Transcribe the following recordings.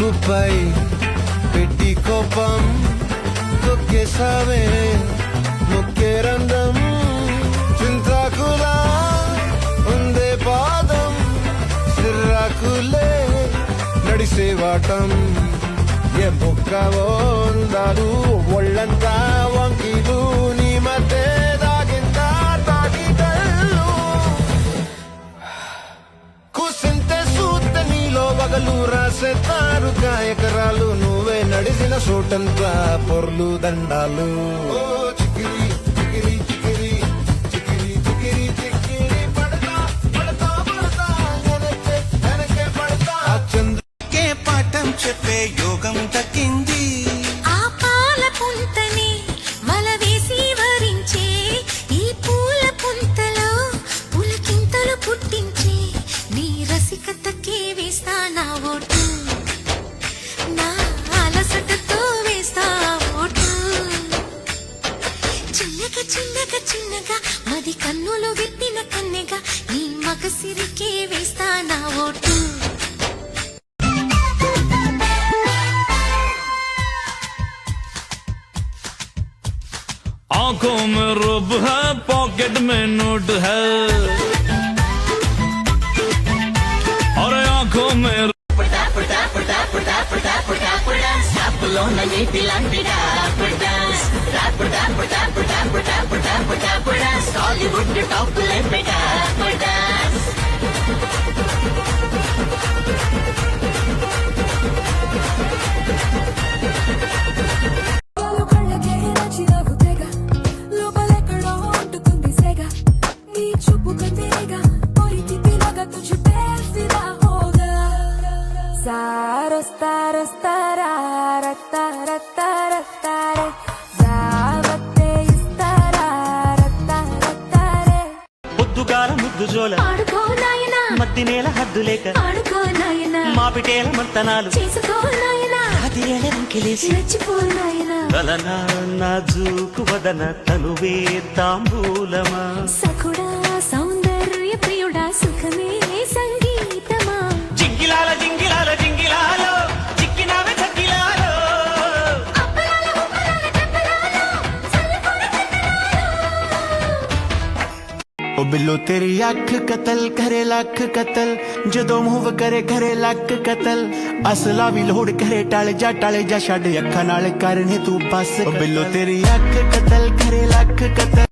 ముక్కుపై పెట్టి కోపం తొక్కేసావే ముక్కే రంధ్రం చింతాకులా ఉందే పాదం సిర్రాకులే నడిసేవాటం ఏ బొక్కవో ఉందాలు ఒళ్ళంతా వంకిలు నీ మధ్య దాగిందా తాకిదళ్ళు కూసింతే సూత్త నీలో వగలు రాసేతారు గాయకరాలు నువ్వే నడిసిన చోటంతా పొర్లు దండాలు చికిరి చికిరి చికిరి చికిరి చికిరి చికిరి పడతా పడతా పడతా వెనకే పడతా చంద్రుకే పాఠం చెప్పే యోగం దక్కింది ఆ పాల పుంతని వల వేసి వరించే ఈ పూల పుంతలో పులకింతలు పుట్టించే నీ రసికతకే వేస్తా నా ఓటు నా అలసటతో వేస్తా ఓటు చిన్నగా చిన్నగా చిన్నగా మది కన్నులు విప్పిన కన్నెగా నీ మగసిరికే వేస్తా నా ఓటు आंखों में रूप है पॉकेट में नोट है और आंखों में జోల మద్ది నేల హద్దు లేక మా పిటేల మంతనాలు గలనా నాజూకు వదన తనువే తాంబూలమా సఖుడా సౌందర్య ప్రియుడా సుఖమే సంగీతమా జింగిలాల జింగిలాల జింగిలాలో చిక్కినావే చక్కిలాలో ओ बिल्लो तेरी अख कतल करे लख कतल जदों मूव करे करे लख कतल असला भी लोड़ करे टाले जा छड़ अखा नाल करने तू बस ओ बिल्लो तेरी अख कतल करे लख कतल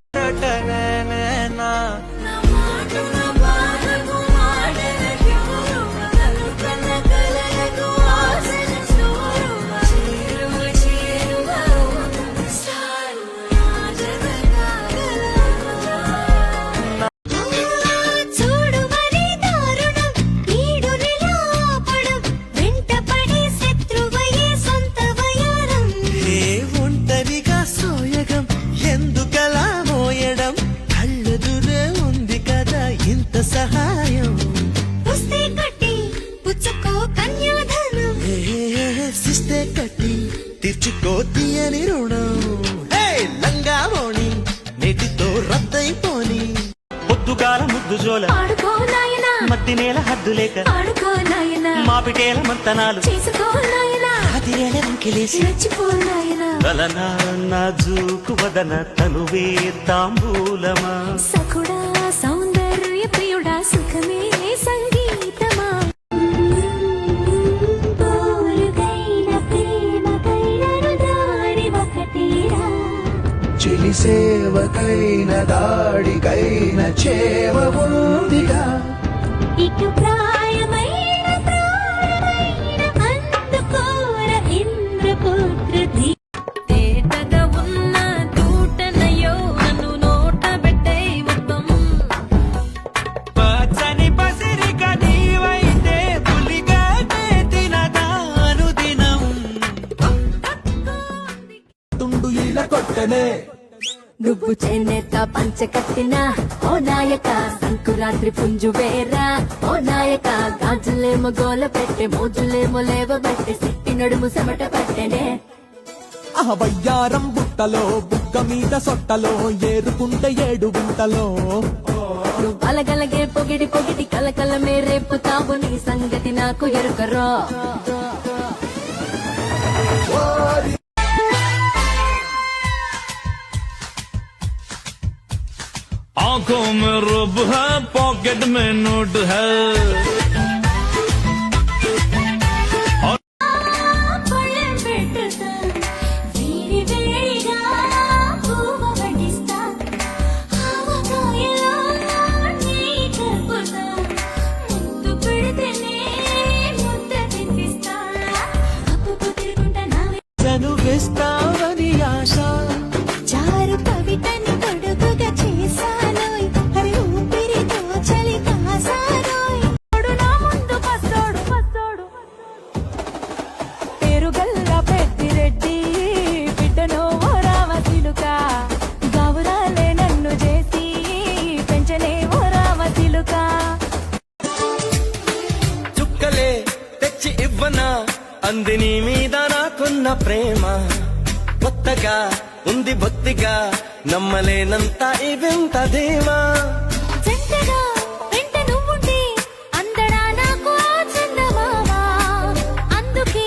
సహాయం పుస్తే కట్టి పుచ్చుకో కన్యాధనం సిస్తే కట్టి తీర్చుకో తీయని రుణం లంగా మోణి నేటితో రద్దయిపోని పొద్దుగాల ముద్దు జోల ఆడుకో నాయనా మద్ది నేల హద్దు లేక ఆడుకో నాయనా మా పిటేల మంతనాలు చేసుకో నాయనా అదిరేల వంకిలేసి రచ్చిపో నాయనా గలనా నాజూకు వదన తనువే తాంబూలమా సఖుడా సౌందర్య ప్రియుడా సుఖమే సంగీతమా చిలి సేవకైన దాడికైన చేవ ఉందిగా ఇటు ప్రాయమైన అందుకోర ఇంద్రపుత్ర తేటగా ఉన్న తూటనయో నన్ను నోట పెట్టే మొత్తం పచ్చని పసిరిక నీవైతే పులిగా తినదాను దినం తుండు ఇలా కొట్టనే నువ్వు చేనేత పంచ కట్టిన ఓ నాయక సంకురాత్రి పుంజు వేరా ఓ నాయక గాజులేమో గోల పెట్టే మోజులేమో లేవబెట్టే సిట్టి నడుము సెమట పట్టెనే వయ్యారం బుట్టలో బుగ్గ మీద సొట్టలో ఏరుకుంటే 7 గుంటలో నువ్వు అలగలగే పొగిడి పొగిడి కలకలమే రేపుతావు నీ సంగతి నాకు ఎరుకరో आंखों में रुब है पॉकेट में नोट है పొళ్ళెం పెట్టుతా వీడి వేడిగా పువ్వు వడ్డిస్తా ఆవకాయలో నెయ్యి కలుపుతా ముద్దు పెడితేనే ముద్ద తినిపిస్తా అప్పు తిరుగుంటా నా చనువిస్తావని ఆశ చారు కవితని తొడుగుగా చేశానోయ్ అరే ఊపిరితో చలి కాసానోయ్ నా ముందు పస్తోడు పేరుగల్ల పెద్దిరెడ్డి బిడ్డను ఓ రామతిలుక గౌరాలే నన్ను చేసి పెంచలే ఓ రామతిలుక చుక్కలే తెచ్చి ఇవ్వనా అందిని మీద నాకున్న ప్రేమ కొత్తగా ఉంది బొత్తిగా నమ్మలేనంత ఈ వింత ధీమా జంటగా వెంట నువ్వుంటే అందడా నాకు ఆ చందమామ అందుకే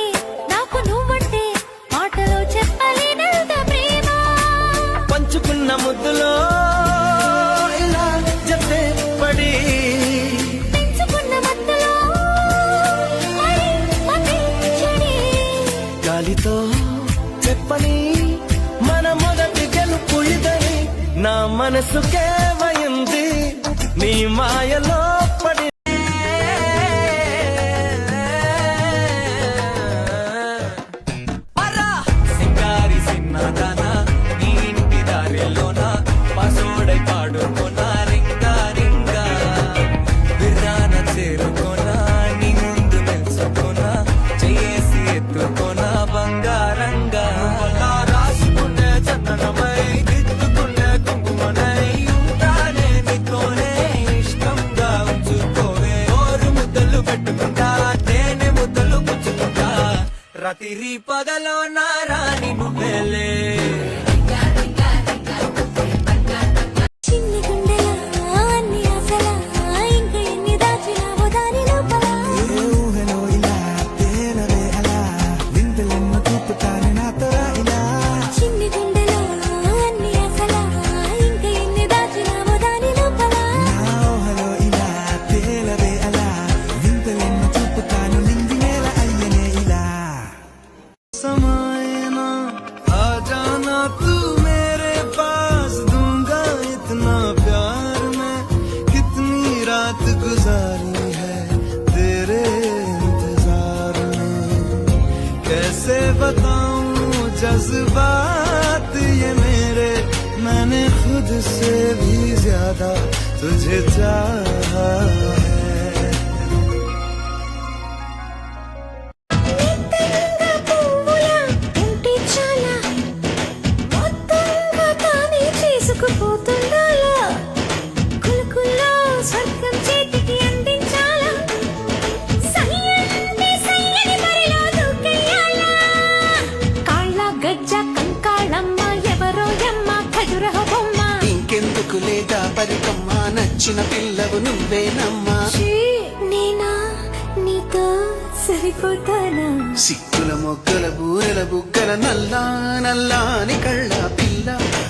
నాకు నువ్వంటే మాటలో చెప్పలేనంత ప్రేమ పంచుకున్న ముద్దులో ఇలా జతే పడి పెంచుకున్న మత్తులో మరి మతి చెడి గాలితో చెప్పని మన మొదటి గెలుపు ఇదని నా మనసుకే వయింది నీ మాయలో పడి సింగారి సిన్నదానా నీ ఇంటి దారిలోన పసోడై పాడుకోనా రింగా రింగా విరాన చేరుకోనా నీ ముందు నిల్చుకోనా చేసి ఎత్తుకోనా బంగారంగా రాసుకునే చందనమై దిద్దుకునే కుంకుమనై ఉంటానే నీతోనే ఇష్టంగా ఉంచుకోవే ఓరు ముద్దలు పెట్టుకుంటా తేనె ముద్దలు పుచ్చుకుంటా రాత్రి పగలో నా రాణి నువ్వేలే చిన్ని గుండెలా అన్ని ఆశలా ఇంకా ఎన్ని దాచినావో దాని లోపల ఊహలో ఇలా తేలవే అలా వింతలెన్నో చూపుతాను నాతో ఇలా చిన్ని గుండెలా అన్ని ఆశలా ఇంకా ఎన్ని దాచినావో దాని లోపల నా ఊహలో ఇలా తేలవే అలా వింతలెన్నో చూపుతాను నింగి నేల అయ్యనే ఇలా समय ना आ जाना तू मेरे पास दूंगा इतना प्यार मैं कितनी रात गुजारी है तेरे इंतजार में कैसे बताऊं जज्बात ये मेरे मैंने खुद से भी ज्यादा तुझे चाहा है నిత్తంగా పువ్వులా ఉంటే చాలా మొత్తంగా తానే చేసుకుపోతుండాలా కులుకుల్లో స్వర్గం చేతికి అందించాలా సయ్యంటే సయ్యని మరిలో దూకెయ్యాలా కాళ్ళ గజ్జ కంకాళమ్మ ఎవరో యమ్మ ఖజురహ బొమ్మ ఇంకెందుకు లేదా పరికమ్మ నచ్చిన పిల్లవు నువ్వేనమ్మా ఛీ, నేనా నీతో సరిపోతానా సిక్కుల మొగ్గల బూరెల బుగ్గల నల్లా నల్లాని కళ్ళ పిల్ల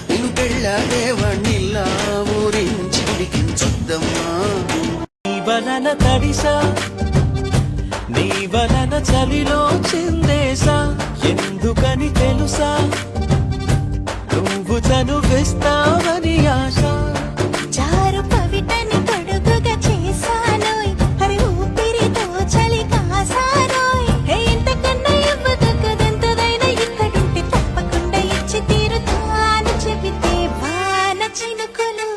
నిన్ను పెళ్ళాడేవాణ్ణిల్లా ఊరించి ఉడికించొద్దమ్మా నీ వలన తడిసా నీ వలన చలిలో చిందేసా ఎందుకని తెలుసా నువ్వు చనువిస్తావని ఆశ చారు కవితని తొడుగుగా చేశానోయ్ అరే ఊపిరితో చలి కాసానోయ్ హే ఇంతకన్నా ఇవ్వదగ్గదెంతదైనా ఇక్కడుంటే తప్పకుండా ఇచ్చి తీరుతాను చెబితే వాన చినుకులు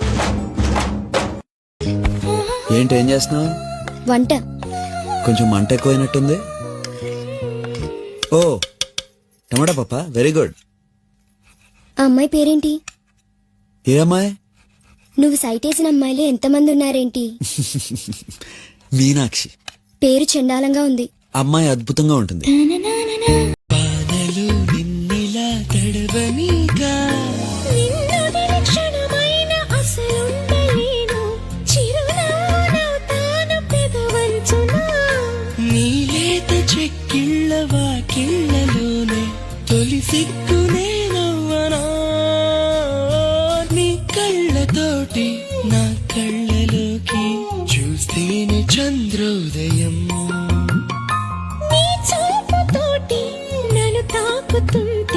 ఏంటి ఏం చేస్తున్నావు? వంట కొంచెం మంట ఎక్కువైనట్టుంది. ఓ టమాటా పప్ప, వెరీ గుడ్. ఆ అమ్మాయి పేరేంటి? ఏ అమ్మాయి? నువ్వు సైట్ వేసిన అమ్మాయిలు ఎంతమంది ఉన్నారేంటి? మీనాక్షి. పేరు చండాలంగా ఉంది. అమ్మాయి అద్భుతంగా ఉంటుంది. బాధలు నిన్నిలా తడవనీగా నిన్ను నిరీక్షణమైన అసలుండలేను చిరునవ్వునవుతాను పెదవంచునా నీ లేత చెక్కిళ్ళ వాకిళ్ళలోనే సిగ్గునే నవ్వనా నీ కళ్ళతోటి నా కళ్ళలోకి చూస్తేనే చంద్రోదయం నీ చూపుతోటి నన్ను తాకుతుంటే